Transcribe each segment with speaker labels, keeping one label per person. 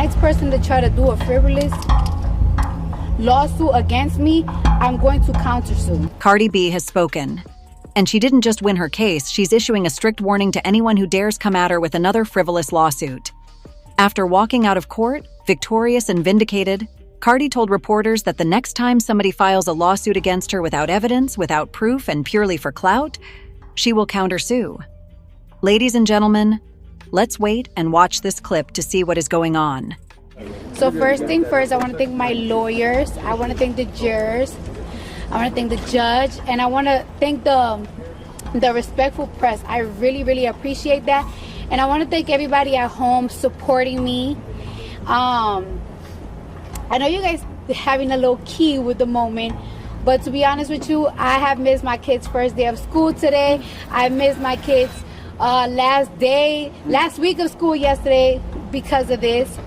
Speaker 1: next person to try to do a frivolous lawsuit against me, I'm going to countersue.
Speaker 2: Cardi B has spoken. And she didn't just win her case, she's issuing a strict warning to anyone who dares come at her with another frivolous lawsuit. After walking out of court, victorious and vindicated, Cardi told reporters that the next time somebody files a lawsuit against her without evidence, without proof, and purely for clout, she will countersue. Ladies and gentlemen, let's wait and watch this clip to see what is going on.
Speaker 1: So first thing first, I want to thank my lawyers. I want to thank the jurors. I want to thank the judge. And I want to thank the respectful press. I really, really appreciate that. And I want to thank everybody at home supporting me. I know you guys having a little key with the moment, but to be honest with you, I have missed my kids' first day of school today. I missed my kids' last week of school yesterday because of this.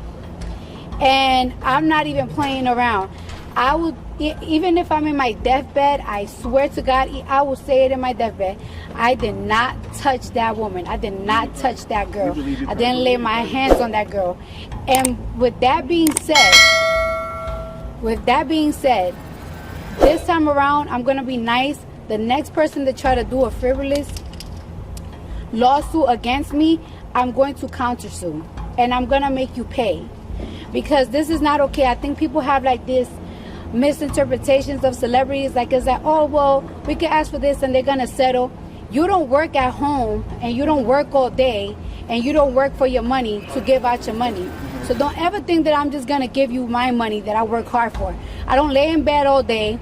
Speaker 1: And I'm not even playing around. I would, even if I'm in my deathbed, I swear to God, I will say it in my deathbed. I did not touch that woman. I did not touch that girl. I didn't lay my hands on that girl. And with that being said, this time around, I'm going to be nice. The next person to try to do a frivolous lawsuit against me, I'm going to countersue. And I'm going to make you pay. Because this is not okay. I think people have like this misinterpretations of celebrities. Like it's like, oh, well, we can ask for this and they're going to settle. You don't work at home and you don't work all day and you don't work for your money to give out your money. So don't ever think that I'm just going to give you my money that I work hard for. I don't lay in bed all day.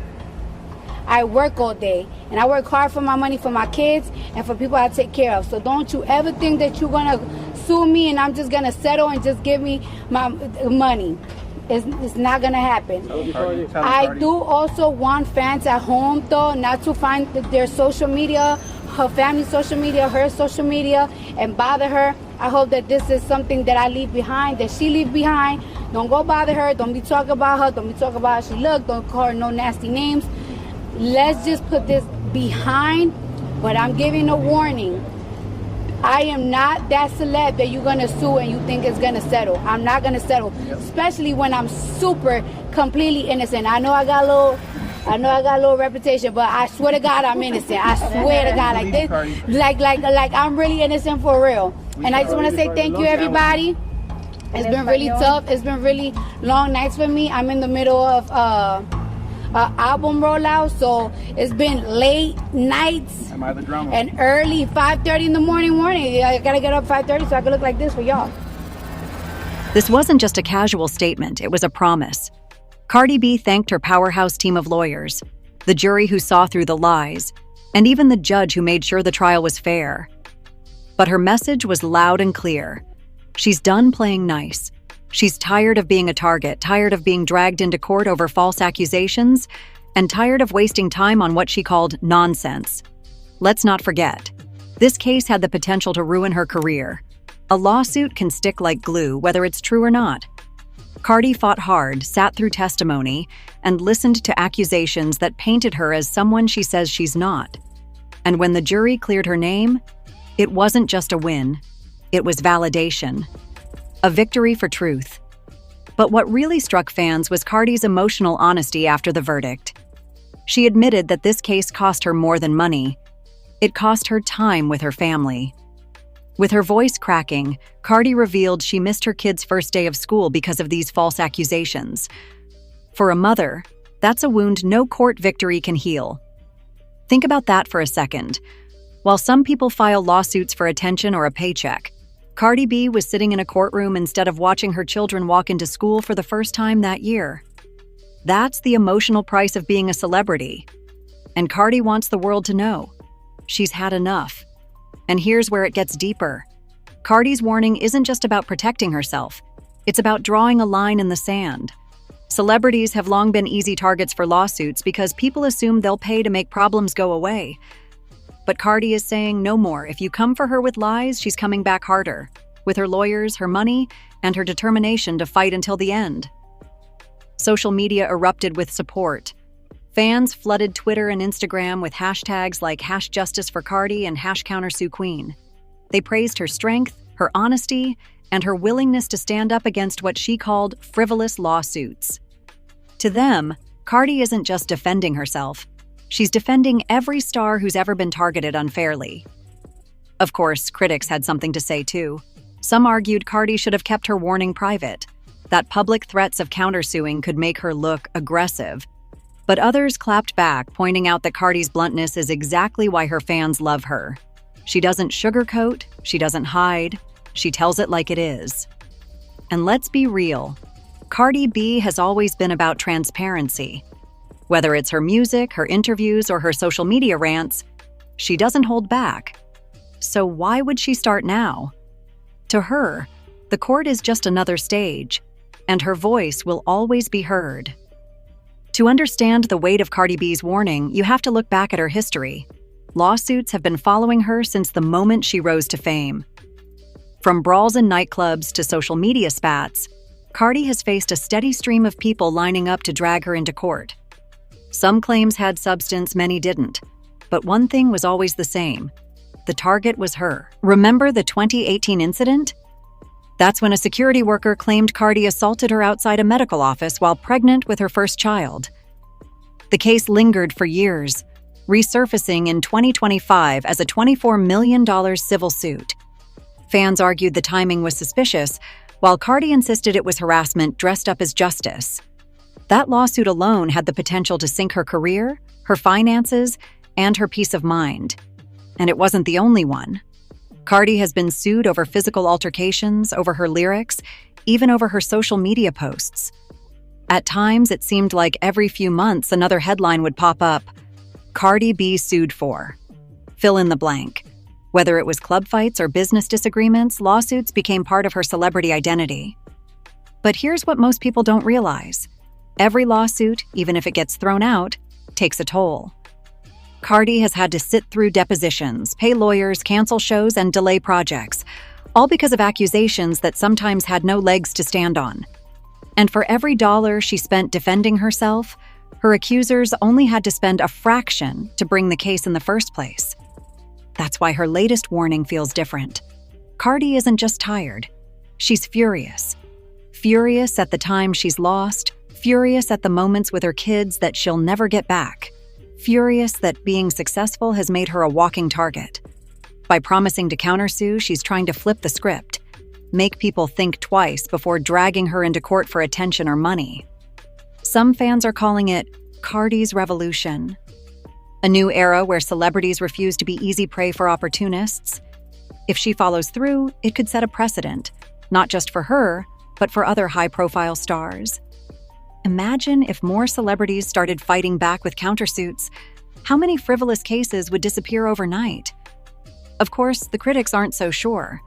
Speaker 1: I work all day. And I work hard for my money, for my kids, and for people I take care of. So don't you ever think that you're going to sue me and I'm just going to settle and just give me my money. It's not going to happen. I do also want fans at home, though, not to find their social media, her family's social media, her social media, and bother her. I hope that this is something that I leave behind, that she leave behind. Don't go bother her. Don't be talking about her. Don't be talking about how she look. Don't call her no nasty names. Let's just put this behind. But I'm giving a warning. I am not that celeb that you're going to sue and you think it's going to settle. I'm not going to settle, especially when I'm super, completely innocent. I know I got a little reputation, but I swear to God I'm innocent. I swear to God, like this, like I'm really innocent for real. And I just want to say thank you, everybody. It's been really tough. It's been really long nights for me. I'm in the middle of album rollout, so it's been late nights and early 5:30 in the morning. I gotta get up 5:30 so I can look like this for y'all.
Speaker 2: This wasn't just a casual statement, it was a promise. Cardi B thanked her powerhouse team of lawyers, the jury who saw through the lies, and even the judge who made sure the trial was fair. But her message was loud and clear. She's done playing nice. She's tired of being a target, tired of being dragged into court over false accusations, and tired of wasting time on what she called nonsense. Let's not forget, this case had the potential to ruin her career. A lawsuit can stick like glue, whether it's true or not. Cardi fought hard, sat through testimony, and listened to accusations that painted her as someone she says she's not. And when the jury cleared her name, it wasn't just a win, it was validation. A victory for truth. But what really struck fans was Cardi's emotional honesty after the verdict. She admitted that this case cost her more than money. It cost her time with her family. With her voice cracking, Cardi revealed she missed her kid's first day of school because of these false accusations. For a mother, that's a wound no court victory can heal. Think about that for a second. While some people file lawsuits for attention or a paycheck, Cardi B was sitting in a courtroom instead of watching her children walk into school for the first time that year. That's the emotional price of being a celebrity. And Cardi wants the world to know. She's had enough. And here's where it gets deeper. Cardi's warning isn't just about protecting herself. It's about drawing a line in the sand. Celebrities have long been easy targets for lawsuits because people assume they'll pay to make problems go away. But Cardi is saying no more. If you come for her with lies, she's coming back harder, with her lawyers, her money, and her determination to fight until the end. Social media erupted with support. Fans flooded Twitter and Instagram with hashtags like #JusticeForCardi and #CounterSueQueen. They praised her strength, her honesty, and her willingness to stand up against what she called frivolous lawsuits. To them, Cardi isn't just defending herself. She's defending every star who's ever been targeted unfairly. Of course, critics had something to say too. Some argued Cardi should have kept her warning private, that public threats of countersuing could make her look aggressive. But others clapped back, pointing out that Cardi's bluntness is exactly why her fans love her. She doesn't sugarcoat, she doesn't hide, she tells it like it is. And let's be real, Cardi B has always been about transparency. Whether it's her music, her interviews, or her social media rants, she doesn't hold back. So why would she start now? To her, the court is just another stage, and her voice will always be heard. To understand the weight of Cardi B's warning, you have to look back at her history. Lawsuits have been following her since the moment she rose to fame. From brawls in nightclubs to social media spats, Cardi has faced a steady stream of people lining up to drag her into court. Some claims had substance, many didn't. But one thing was always the same. The target was her. Remember the 2018 incident? That's when a security worker claimed Cardi assaulted her outside a medical office while pregnant with her first child. The case lingered for years, resurfacing in 2025 as a $24 million civil suit. Fans argued the timing was suspicious, while Cardi insisted it was harassment dressed up as justice. That lawsuit alone had the potential to sink her career, her finances, and her peace of mind. And it wasn't the only one. Cardi has been sued over physical altercations, over her lyrics, even over her social media posts. At times, it seemed like every few months another headline would pop up. Cardi B sued for. Fill in the blank. Whether it was club fights or business disagreements, lawsuits became part of her celebrity identity. But here's what most people don't realize. Every lawsuit, even if it gets thrown out, takes a toll. Cardi has had to sit through depositions, pay lawyers, cancel shows, and delay projects, all because of accusations that sometimes had no legs to stand on. And for every dollar she spent defending herself, her accusers only had to spend a fraction to bring the case in the first place. That's why her latest warning feels different. Cardi isn't just tired. She's furious. Furious at the time she's lost, furious at the moments with her kids that she'll never get back. Furious that being successful has made her a walking target. By promising to countersue, she's trying to flip the script, make people think twice before dragging her into court for attention or money. Some fans are calling it Cardi's revolution, a new era where celebrities refuse to be easy prey for opportunists. If she follows through, it could set a precedent, not just for her, but for other high-profile stars. Imagine if more celebrities started fighting back with countersuits. How many frivolous cases would disappear overnight? Of course, the critics aren't so sure.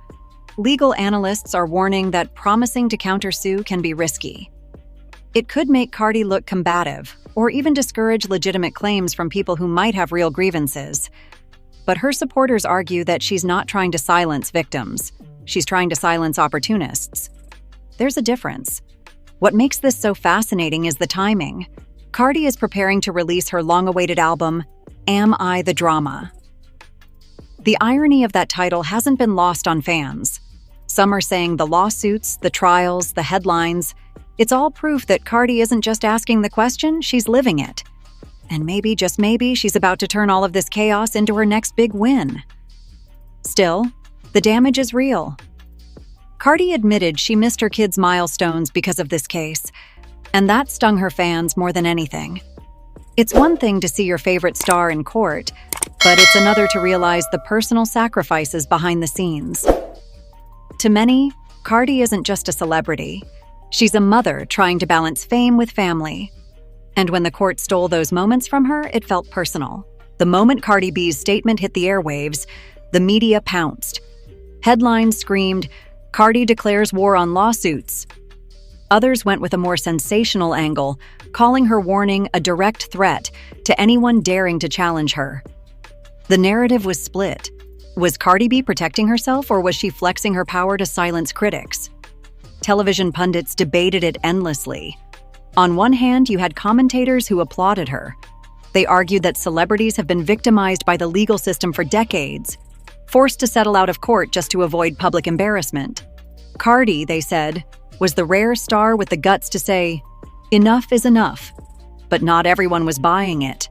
Speaker 2: Legal analysts are warning that promising to countersue can be risky. It could make Cardi look combative, or even discourage legitimate claims from people who might have real grievances. But her supporters argue that she's not trying to silence victims. She's trying to silence opportunists. There's a difference. What makes this so fascinating is the timing. Cardi is preparing to release her long-awaited album, Am I the Drama? The irony of that title hasn't been lost on fans. Some are saying the lawsuits, the trials, the headlines, it's all proof that Cardi isn't just asking the question, she's living it. And maybe, just maybe, she's about to turn all of this chaos into her next big win. Still, the damage is real. Cardi admitted she missed her kids' milestones because of this case, and that stung her fans more than anything. It's one thing to see your favorite star in court, but it's another to realize the personal sacrifices behind the scenes. To many, Cardi isn't just a celebrity. She's a mother trying to balance fame with family. And when the court stole those moments from her, it felt personal. The moment Cardi B's statement hit the airwaves, the media pounced. Headlines screamed, "Cardi declares war on lawsuits." Others went with a more sensational angle, calling her warning a direct threat to anyone daring to challenge her. The narrative was split. Was Cardi B protecting herself, or was she flexing her power to silence critics? Television pundits debated it endlessly. On one hand, you had commentators who applauded her. They argued that celebrities have been victimized by the legal system for decades, forced to settle out of court just to avoid public embarrassment. Cardi, they said, was the rare star with the guts to say, "Enough is enough," but not everyone was buying it.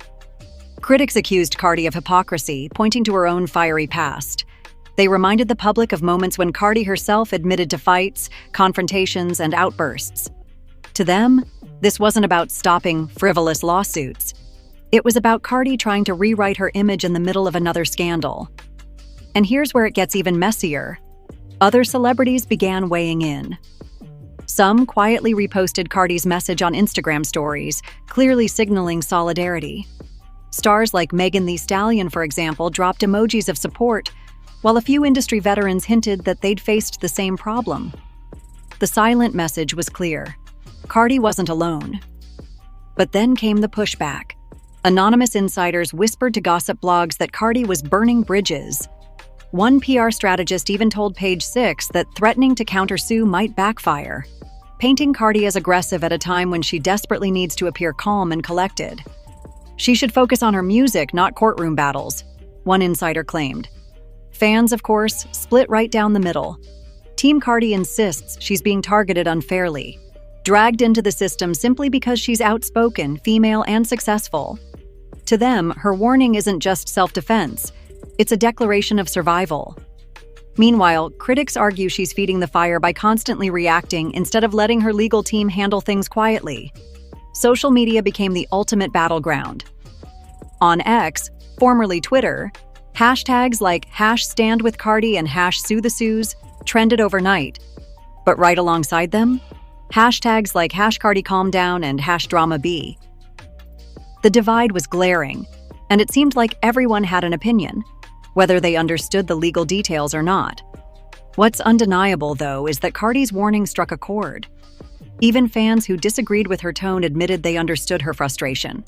Speaker 2: Critics accused Cardi of hypocrisy, pointing to her own fiery past. They reminded the public of moments when Cardi herself admitted to fights, confrontations, and outbursts. To them, this wasn't about stopping frivolous lawsuits. It was about Cardi trying to rewrite her image in the middle of another scandal. And here's where it gets even messier. Other celebrities began weighing in. Some quietly reposted Cardi's message on Instagram stories, clearly signaling solidarity. Stars like Megan Thee Stallion, for example, dropped emojis of support, while a few industry veterans hinted that they'd faced the same problem. The silent message was clear. Cardi wasn't alone. But then came the pushback. Anonymous insiders whispered to gossip blogs that Cardi was burning bridges. One PR strategist even told Page Six that threatening to countersue might backfire, painting Cardi as aggressive at a time when she desperately needs to appear calm and collected. She should focus on her music, not courtroom battles, one insider claimed. Fans, of course, split right down the middle. Team Cardi insists she's being targeted unfairly, dragged into the system simply because she's outspoken, female, and successful. To them, her warning isn't just self-defense, it's a declaration of survival. Meanwhile, critics argue she's feeding the fire by constantly reacting instead of letting her legal team handle things quietly. Social media became the ultimate battleground. On X, formerly Twitter, hashtags like #StandWithCardi and #SueTheSues trended overnight. But right alongside them, hashtags like #CardiCalmDown and #DramaB. The divide was glaring, and it seemed like everyone had an opinion, whether they understood the legal details or not. What's undeniable, though, is that Cardi's warning struck a chord. Even fans who disagreed with her tone admitted they understood her frustration.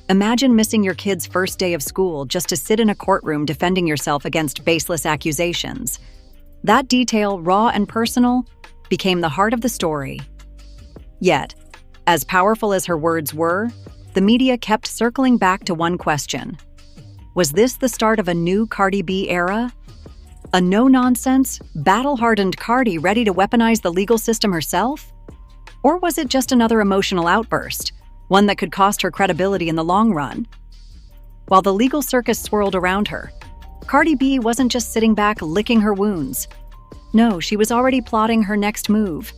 Speaker 2: Imagine missing your kid's first day of school just to sit in a courtroom defending yourself against baseless accusations. That detail, raw and personal, became the heart of the story. Yet, as powerful as her words were, the media kept circling back to one question. Was this the start of a new Cardi B era? A no-nonsense, battle-hardened Cardi ready to weaponize the legal system herself? Or was it just another emotional outburst, one that could cost her credibility in the long run? While the legal circus swirled around her, Cardi B wasn't just sitting back licking her wounds. No, she was already plotting her next move.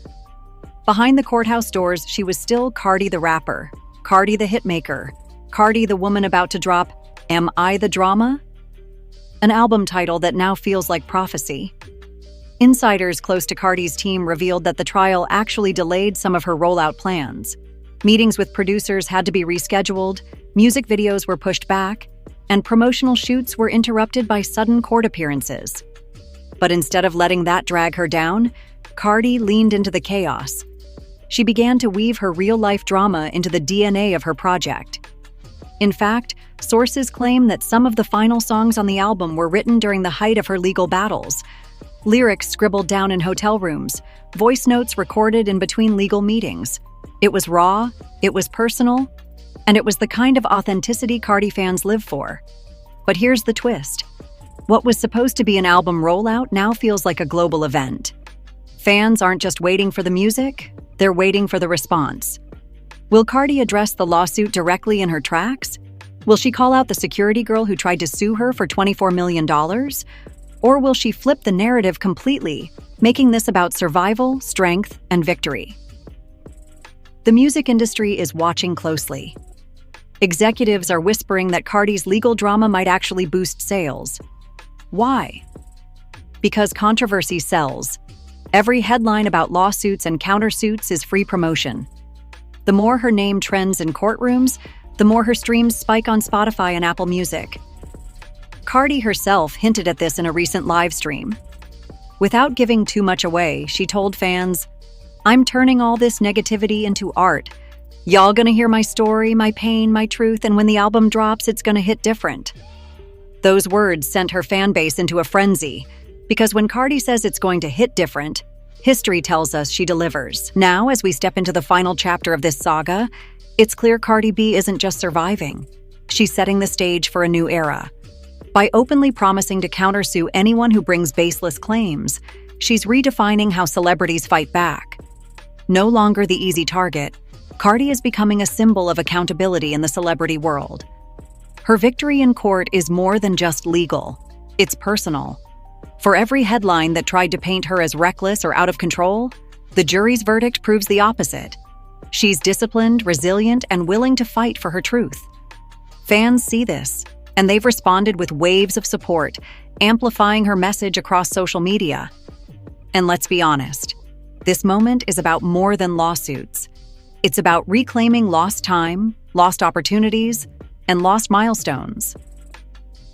Speaker 2: Behind the courthouse doors, she was still Cardi the rapper, Cardi the hitmaker, Cardi the woman about to drop Am I the Drama? An album title that now feels like prophecy. Insiders close to Cardi's team revealed that the trial actually delayed some of her rollout plans. Meetings with producers had to be rescheduled, music videos were pushed back, and promotional shoots were interrupted by sudden court appearances. But instead of letting that drag her down, Cardi leaned into the chaos. She began to weave her real-life drama into the DNA of her project. In fact, sources claim that some of the final songs on the album were written during the height of her legal battles. Lyrics scribbled down in hotel rooms, voice notes recorded in between legal meetings. It was raw, it was personal, and it was the kind of authenticity Cardi fans live for. But here's the twist. What was supposed to be an album rollout now feels like a global event. Fans aren't just waiting for the music, they're waiting for the response. Will Cardi address the lawsuit directly in her tracks? Will she call out the security girl who tried to sue her for $24 million? Or will she flip the narrative completely, making this about survival, strength, and victory? The music industry is watching closely. Executives are whispering that Cardi's legal drama might actually boost sales. Why? Because controversy sells. Every headline about lawsuits and countersuits is free promotion. The more her name trends in courtrooms, the more her streams spike on Spotify and Apple Music. Cardi herself hinted at this in a recent live stream. Without giving too much away, she told fans, "I'm turning all this negativity into art. Y'all gonna hear my story, my pain, my truth, and when the album drops, it's gonna hit different." Those words sent her fan base into a frenzy, because when Cardi says it's going to hit different, history tells us she delivers. Now, as we step into the final chapter of this saga, it's clear Cardi B isn't just surviving. She's setting the stage for a new era. By openly promising to countersue anyone who brings baseless claims, She's redefining how celebrities fight back. No longer the easy target, Cardi is becoming a symbol of accountability in the celebrity world. Her victory in court is more than just legal. It's personal. For every headline that tried to paint her as reckless or out of control, the jury's verdict proves the opposite. She's disciplined, resilient, and willing to fight for her truth. Fans see this, and they've responded with waves of support, amplifying her message across social media. And let's be honest, this moment is about more than lawsuits. It's about reclaiming lost time, lost opportunities, and lost milestones.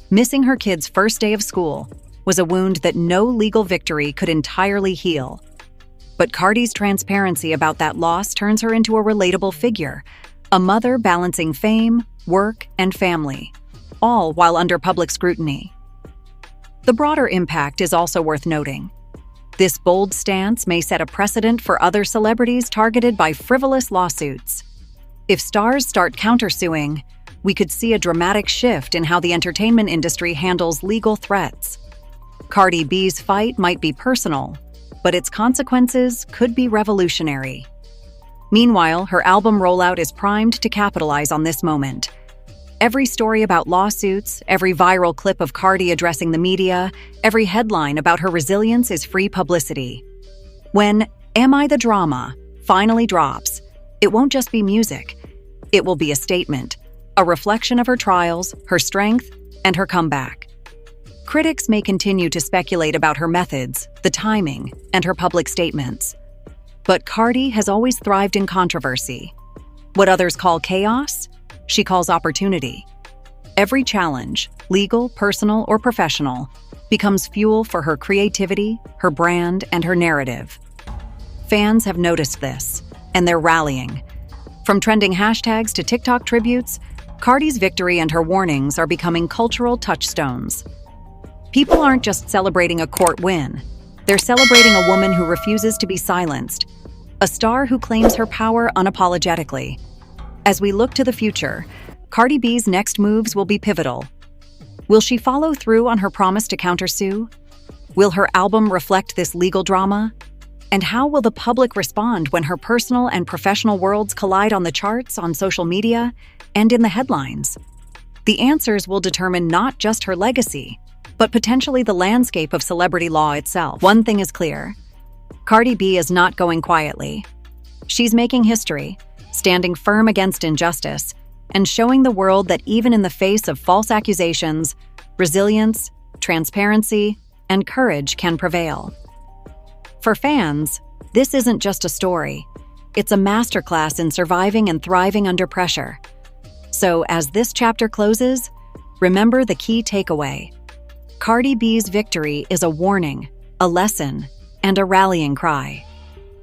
Speaker 2: Missing her kid's first day of school was a wound that no legal victory could entirely heal. But Cardi's transparency about that loss turns her into a relatable figure, a mother balancing fame, work, and family, all while under public scrutiny. The broader impact is also worth noting. This bold stance may set a precedent for other celebrities targeted by frivolous lawsuits. If stars start countersuing, we could see a dramatic shift in how the entertainment industry handles legal threats. Cardi B's fight might be personal, but its consequences could be revolutionary. Meanwhile, her album rollout is primed to capitalize on this moment. Every story about lawsuits, every viral clip of Cardi addressing the media, every headline about her resilience is free publicity. When Am I the Drama finally drops, it won't just be music. It will be a statement, a reflection of her trials, her strength, and her comeback. Critics may continue to speculate about her methods, the timing, and her public statements. But Cardi has always thrived in controversy. What others call chaos, she calls opportunity. Every challenge, legal, personal, or professional, becomes fuel for her creativity, her brand, and her narrative. Fans have noticed this, and they're rallying. From trending hashtags to TikTok tributes, Cardi's victory and her warnings are becoming cultural touchstones. People aren't just celebrating a court win. They're celebrating a woman who refuses to be silenced, a star who claims her power unapologetically. As we look to the future, Cardi B's next moves will be pivotal. Will she follow through on her promise to countersue? Will her album reflect this legal drama? And how will the public respond when her personal and professional worlds collide on the charts, on social media, and in the headlines? The answers will determine not just her legacy, but potentially the landscape of celebrity law itself. One thing is clear: Cardi B is not going quietly. She's making history, standing firm against injustice, and showing the world that even in the face of false accusations, resilience, transparency, and courage can prevail. For fans, this isn't just a story. It's a masterclass in surviving and thriving under pressure. So as this chapter closes, remember the key takeaway. Cardi B's victory is a warning, a lesson, and a rallying cry.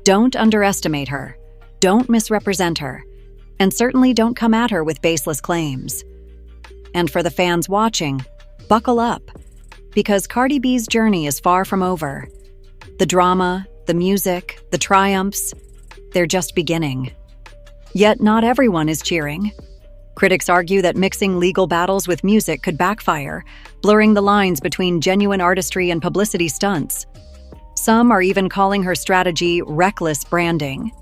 Speaker 2: Don't underestimate her. Don't misrepresent her. And certainly don't come at her with baseless claims. And for the fans watching, buckle up, because Cardi B's journey is far from over. The drama, the music, the triumphs, they're just beginning. Yet not everyone is cheering. Critics argue that mixing legal battles with music could backfire, blurring the lines between genuine artistry and publicity stunts. Some are even calling her strategy reckless branding.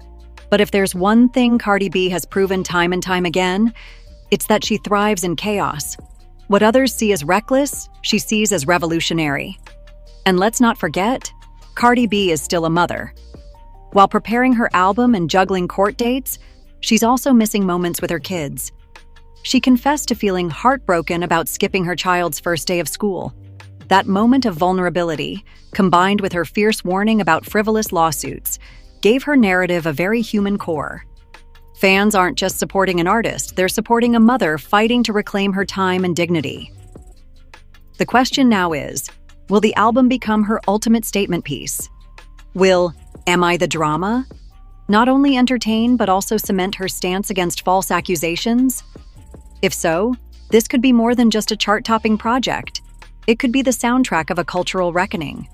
Speaker 2: But if there's one thing Cardi B has proven time and time again, it's that she thrives in chaos. What others see as reckless, she sees as revolutionary. And let's not forget, Cardi B is still a mother. While preparing her album and juggling court dates, she's also missing moments with her kids. She confessed to feeling heartbroken about skipping her child's first day of school. That moment of vulnerability, combined with her fierce warning about frivolous lawsuits, gave her narrative a very human core. Fans aren't just supporting an artist, they're supporting a mother fighting to reclaim her time and dignity. The question now is, will the album become her ultimate statement piece? Will Am I the Drama not only entertain but also cement her stance against false accusations? If so, this could be more than just a chart-topping project. It could be the soundtrack of a cultural reckoning.